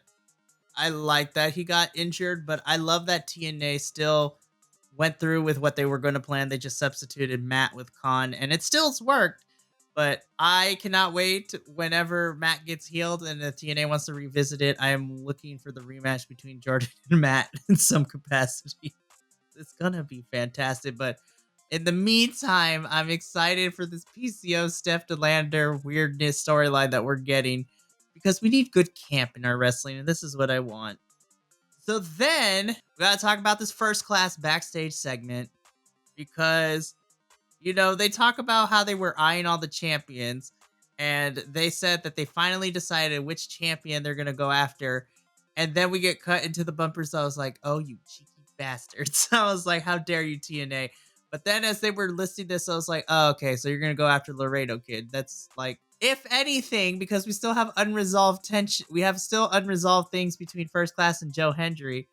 I like that he got injured, but I love that TNA still went through with what they were going to plan. They just substituted Matt with Con, and it still's worked. But I cannot wait whenever Matt gets healed and the TNA wants to revisit it. I am looking for the rematch between Jordan and Matt in some capacity. It's going to be fantastic. But in the meantime, I'm excited for this PCO Steph DeLander weirdness storyline that we're getting because we need good camp in our wrestling, and this is what I want. So then we got to talk about this first class backstage segment because they talk about how they were eyeing all the champions, and they said that they finally decided which champion they're going to go after. And then we get cut into the bumpers. So I was like, oh, you cheeky bastards. I was like, how dare you, TNA? But then as they were listing this, I was like, oh, okay, so you're going to go after Laredo Kid. That's like, if anything, because we still have unresolved tension. We have still unresolved things between First Class and Joe Hendry.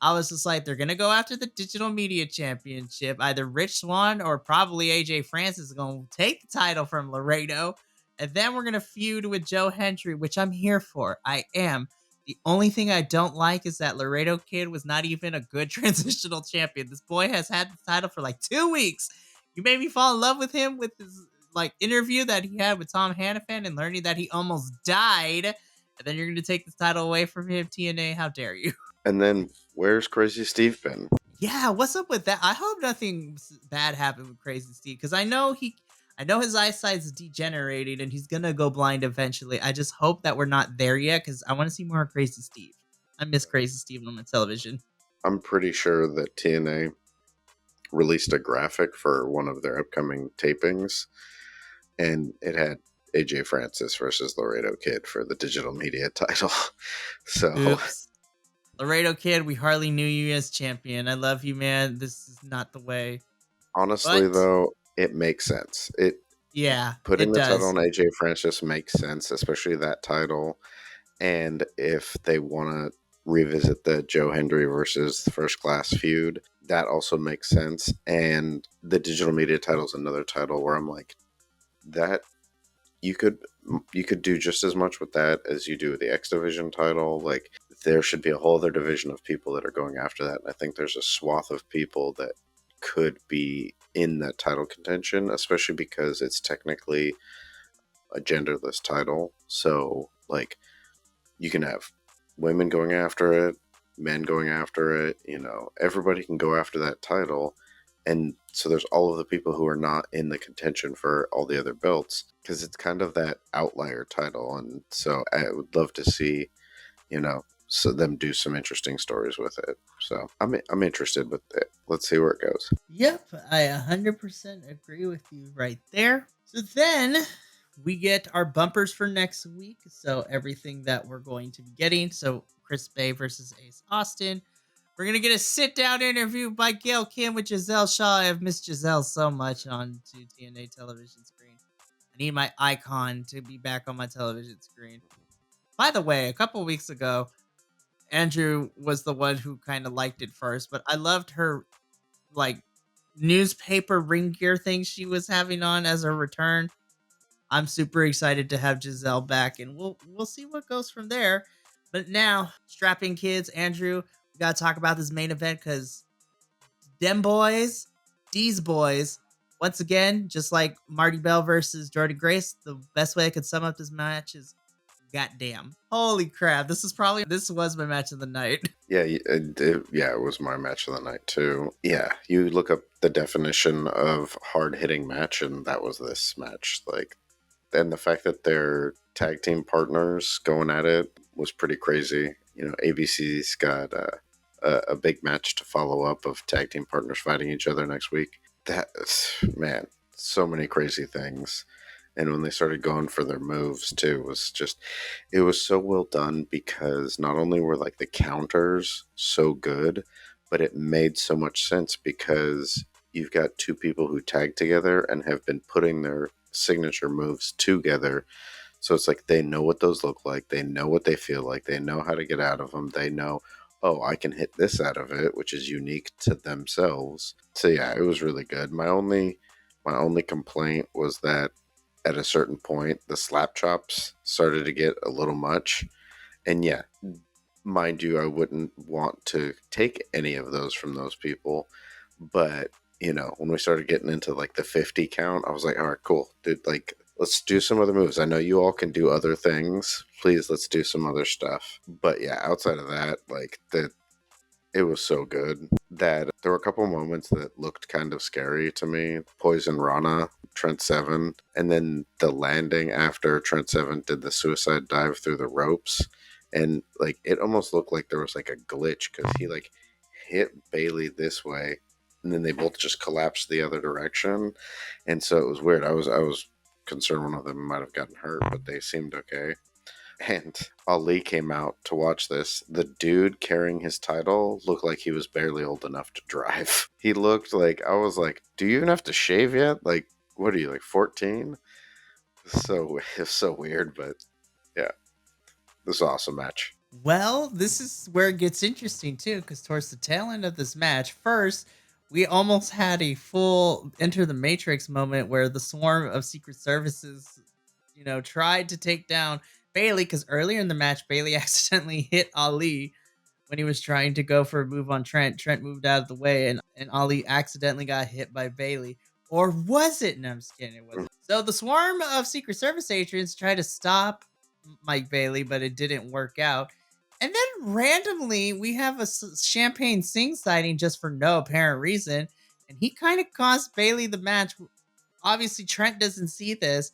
I was just like, they're going to go after the Digital Media Championship. Either Rich Swann or probably AJ Francis is going to take the title from Laredo. And then we're going to feud with Joe Hendry, which I'm here for. I am. The only thing I don't like is that Laredo Kid was not even a good transitional champion. This boy has had the title for like 2 weeks. You made me fall in love with him with his interview that he had with Tom Hannafan and learning that he almost died. And then you're going to take this title away from him, TNA. How dare you? And then where's Crazy Steve been? Yeah, what's up with that? I hope nothing bad happened with Crazy Steve because I know his eyesight's degenerating and he's gonna go blind eventually. I just hope that we're not there yet because I want to see more of Crazy Steve. I miss Crazy Steve on my television. I'm pretty sure that TNA released a graphic for one of their upcoming tapings, and it had AJ Francis versus Laredo Kid for the digital media title. So, oops. Laredo Kid, we hardly knew you as champion. I love you, man. This is not the way. honestly, But though, it makes sense. yeah, Putting it the title does. on AJ Francis makes sense, especially that title. And if they want to revisit the Joe Hendry versus First Class feud, that also makes sense. And the digital media title is another title where I'm like, that you could do just as much with that as you do with the X Division title. Like, there should be a whole other division of people that are going after that. And I think there's a swath of people that could be in that title contention, especially because it's technically a genderless title. So, like, you can have women going after it, men going after it, everybody can go after that title. And so there's all of the people who are not in the contention for all the other belts because it's kind of that outlier title. And so I would love to see, so them do some interesting stories with it. So I'm interested with it. Let's see where it goes. Yep, I 100% agree with you right there. So then we get our bumpers for next week. So everything that we're going to be getting. So Chris Bay versus Ace Austin. We're going to get a sit down interview by Gail Kim with Giselle Shaw. I've missed Giselle so much on TNA television screen. I need my icon to be back on my television screen. By the way, a couple weeks ago, Andrew was the one who kind of liked it first, but I loved her like newspaper ring gear thing she was having on as a return. I'm super excited to have Giselle back, and we'll see what goes from there. But now, strapping kids, Andrew, we gotta talk about this main event because them boys, these boys, once again, just like Marty Bell versus Jordan Grace, the best way I could sum up this match is goddamn. Holy crap. This was my match of the night. Yeah, it was my match of the night too. Yeah, you look up the definition of hard hitting match, and that was this match. Like, and the fact that they're tag team partners going at it was pretty crazy. ABC's got a big match to follow up of tag team partners fighting each other next week. Man, so many crazy things. And when they started going for their moves too, it was so well done because not only were like the counters so good, but it made so much sense because you've got two people who tag together and have been putting their signature moves together. So it's like they know what those look like, they know what they feel like, they know how to get out of them, they know, oh, I can hit this out of it, which is unique to themselves. So yeah, it was really good. My only complaint was that at a certain point, the slap chops started to get a little much. And yeah, mind you, I wouldn't want to take any of those from those people. But, when we started getting into like the 50 count, I was like, all right, cool. Dude, like, let's do some other moves. I know you all can do other things. Please, let's do some other stuff. But yeah, outside of that, like, it was so good that there were a couple moments that looked kind of scary to me. Poison Rana, Trent Seven, and then the landing after Trent Seven did the suicide dive through the ropes. And like it almost looked like there was like a glitch because he like hit Bailey this way and then they both just collapsed the other direction. And so it was weird. I was concerned one of them might have gotten hurt, but they seemed okay. And Ali came out to watch this. The dude carrying his title looked like he was barely old enough to drive. He looked like, I was like, do you even have to shave yet? Like, what are you, like 14? So it's so weird, but yeah, this is an awesome match. Well, this is where it gets interesting too, because towards the tail end of this match, first, we almost had a full Enter the Matrix moment where the swarm of Secret Services, tried to take down Bailey, because earlier in the match, Bailey accidentally hit Ali when he was trying to go for a move on Trent. Trent moved out of the way, and Ali accidentally got hit by Bailey. Or was it? No, I'm just kidding. It wasn't. So the swarm of Secret Service agents tried to stop Mike Bailey, but it didn't work out. And then randomly, we have a Champagne Singh sighting just for no apparent reason. And he kind of cost Bailey the match. Obviously, Trent doesn't see this.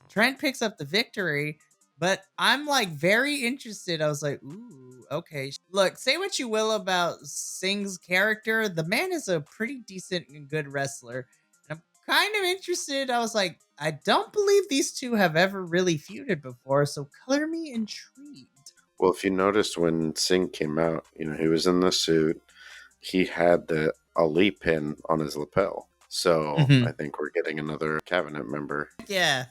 Trent picks up the victory. But I'm like very interested. I was like, ooh, okay. Look, say what you will about Singh's character. The man is a pretty decent and good wrestler. And I'm kind of interested. I was like, I don't believe these two have ever really feuded before. So color me intrigued. Well, if you noticed when Singh came out, he was in the suit. He had the Ali pin on his lapel. So I think we're getting another cabinet member. Yeah.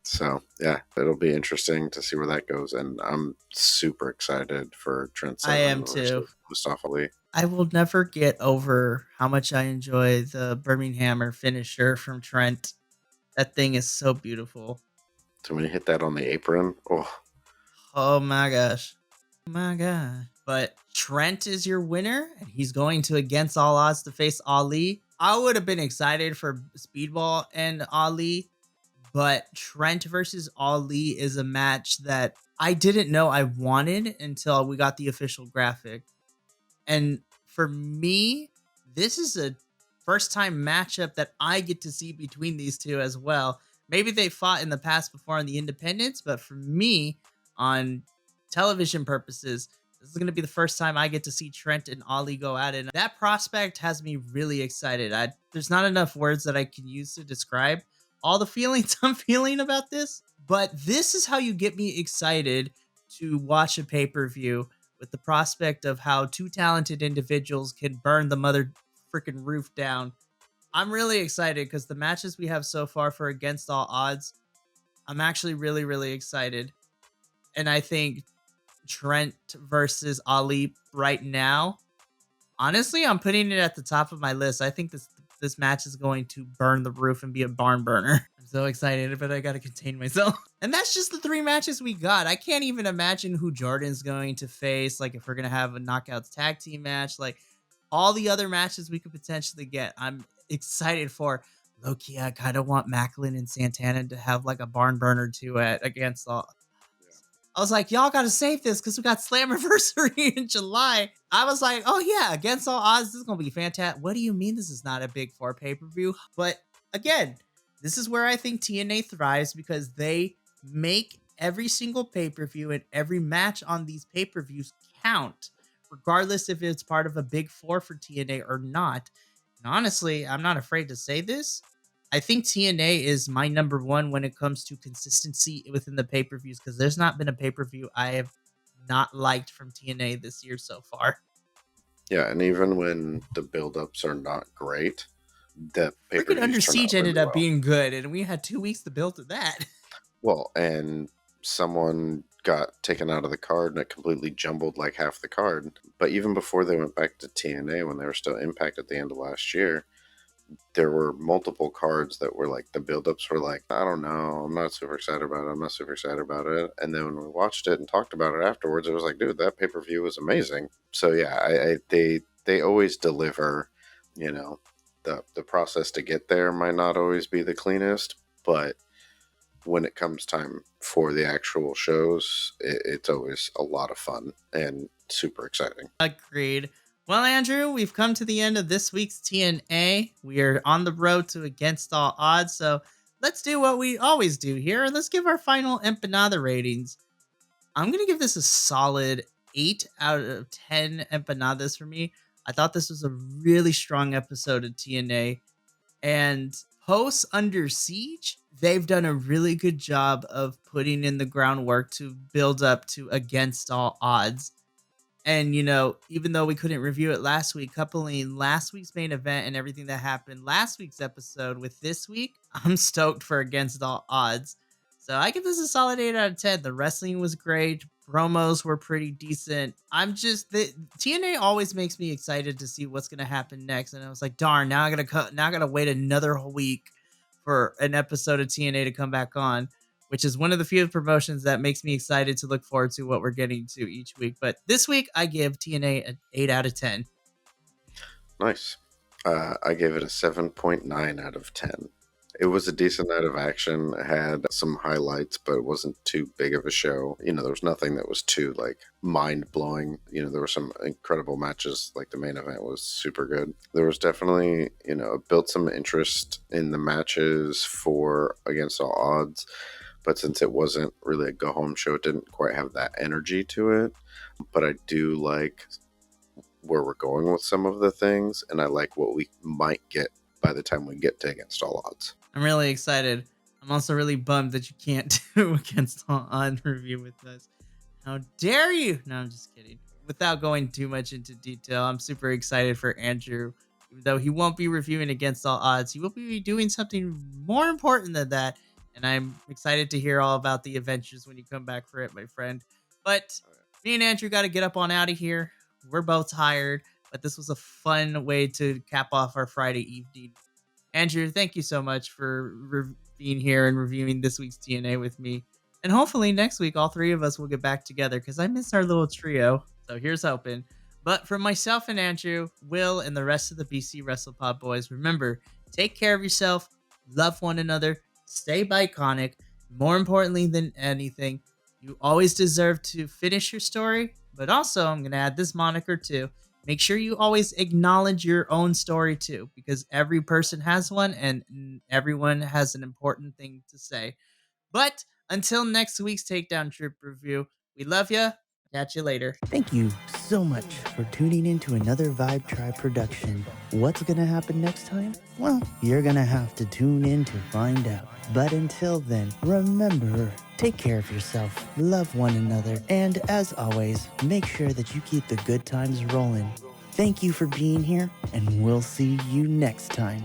So yeah, it'll be interesting to see where that goes, and I'm super excited for Trent I Seven am too. versus Mustafa Ali. I will never get over how much I enjoy the Birminghamer finisher from Trent. That thing is so beautiful. So when you hit that on the apron, Oh my gosh. Oh my god. But Trent is your winner, and he's going to against all odds to face Ali. I would have been excited for Speedball and Ali, but Trent versus Ali is a match that I didn't know I wanted until we got the official graphic. And for me, this is a first time matchup that I get to see between these two as well. Maybe they fought in the past before on the independents, but for me, on television purposes, this is going to be the first time I get to see Trent and Ali go at it. And that prospect has me really excited. There's not enough words that I can use to describe all the feelings I'm feeling about this, but this is how you get me excited to watch a pay per view with the prospect of how two talented individuals can burn the mother freaking roof down. I'm really excited because the matches we have so far for Against All Odds, I'm actually really, really excited. And I think Trent versus Ali right now, honestly, I'm putting it at the top of my list. I think this match is going to burn the roof and be a barn burner. I'm so excited, but I gotta contain myself. And that's just the 3 matches we got. I can't even imagine who Jordan's going to face. Like if we're gonna have a knockouts tag team match, like all the other matches we could potentially get. I'm excited for. Low-key, I kind of want Macklin and Santana to have like a barn burner too at Against All. I was like, y'all got to save this because we got Slammiversary in July. I was like, oh yeah, Against All Odds, this is going to be fantastic. What do you mean this is not a Big Four pay-per-view? But again, this is where I think TNA thrives because they make every single pay-per-view and every match on these pay-per-views count, regardless if it's part of a Big Four for TNA or not. And honestly, I'm not afraid to say this. I think TNA is my number one when it comes to consistency within the pay-per-views because there's not been a pay-per-view I have not liked from TNA this year so far. Yeah, and even when the build-ups are not great, the pay-per-views Under Siege ended up being good, and we had 2 weeks to build to that. Well, and someone got taken out of the card and it completely jumbled like half the card. But even before they went back to TNA, when they were still Impact at the end of last year, there were multiple cards that were like the buildups were like, I don't know, I'm not super excited about it. I'm not super excited about it. And then when we watched it and talked about it afterwards, it was like, dude, that pay-per-view was amazing. So yeah, they always deliver. The process to get there might not always be the cleanest, but when it comes time for the actual shows, it's always a lot of fun and super exciting. Agreed. Well, Andrew, we've come to the end of this week's TNA. We are on the road to Against All Odds, so let's do what we always do here, and let's give our final empanada ratings. I'm going to give this a solid 8 out of 10 empanadas for me. I thought this was a really strong episode of TNA, and post Under Siege, they've done a really good job of putting in the groundwork to build up to Against All Odds. And, even though we couldn't review it last week, coupling last week's main event and everything that happened last week's episode with this week, I'm stoked for Against All Odds. So I give this a solid 8 out of 10. The wrestling was great. Promos were pretty decent. TNA always makes me excited to see what's going to happen next. And I was like, darn, now I gotta wait another whole week for an episode of TNA to come back on, which is one of the few promotions that makes me excited to look forward to what we're getting to each week. But this week, I give TNA an 8 out of 10. Nice. I gave it a 7.9 out of 10. It was a decent night of action. It had some highlights, but it wasn't too big of a show. There was nothing that was too, mind-blowing. There were some incredible matches. Like, the main event was super good. There was definitely, built some interest in the matches for Against All Odds. but since it wasn't really a go home show, it didn't quite have that energy to it. But I do like where we're going with some of the things, and I like what we might get by the time we get to Against All Odds. I'm really excited. I'm also really bummed that you can't do Against All Odds review with us. How dare you? No, I'm just kidding. Without going too much into detail, I'm super excited for Andrew. Even though he won't be reviewing Against All Odds, he will be doing something more important than that. And I'm excited to hear all about the adventures when you come back for it, my friend. But me and Andrew got to get up on out of here. We're both tired, but this was a fun way to cap off our Friday evening. Andrew, thank you so much for being here and reviewing this week's TNA with me. And hopefully next week, all three of us will get back together because I miss our little trio. So here's hoping. But for myself and Andrew, Will, and the rest of the BC WrestlePod boys, remember, take care of yourself, love one another, stay Bi-Conic. More importantly than anything, you always deserve to finish your story. But also, I'm going to add this moniker too. Make sure you always acknowledge your own story too, because every person has one and everyone has an important thing to say. But until next week's Takedown Trip review, we love you. Catch you later. Thank you so much for tuning in to another Vibe Tribe production. What's going to happen next time? Well, you're going to have to tune in to find out. But until then, remember, take care of yourself, love one another, and as always, make sure that you keep the good times rolling. Thank you for being here, and we'll see you next time.